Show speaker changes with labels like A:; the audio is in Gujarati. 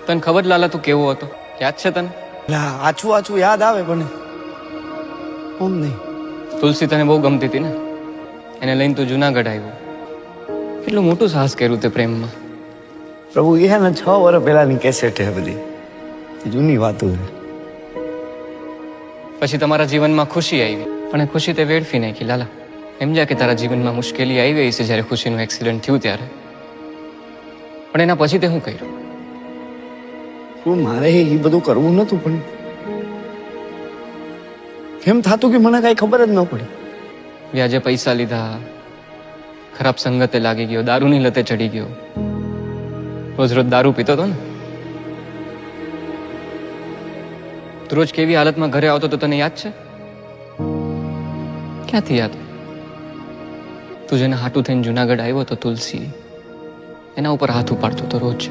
A: તને ખબર લાલા તું કેવો હતો? યાદ છે તને?
B: આછું આછું યાદ આવે પણ ઓમ નહીં.
A: તુલસી તને બહુ ગમતી હતી ને, એને લઈને તું જુનાગઢ આવ્યો. કેટલું મોટું સાહસ કર્યું તે પ્રેમમાં.
B: પ્રભુ એ હે ને 6 વર્ષ પહેલાની કેસેટ હે બધી, જૂની વાતો છે.
A: પછી તમારા જીવનમાં ખુશી આવી, પણ એ ખુશી તે વેડફી નાખી લાલા. સમજ્યા કે તારા જીવનમાં મુશ્કેલી આવી છે જ્યારે ખુશીનું એક્સિડન્ટ થયું ત્યારે, પણ એના પછી તે શું કર્યું?
B: શું મારે એ બધું કરવું નતું, પણ કેમ થતું કે મને કઈ ખબર જ ન પડી.
A: વ્યાજે પૈસા લીધા, ખરાબ સંગતે લાગી ગયો, દારૂની લતે ચડી ગયો, રોજ રોજ દારૂ પીતો હતો ને. તું રોજ કેવી હાલતમાં ઘરે આવતો તો તને યાદ છે? ક્યાંથી યાદ? તું જેને હાટું થઈને જુનાગઢ આવ્યો તો તુલસી, એના ઉપર હાથ ઉપાડતો તો રોજ.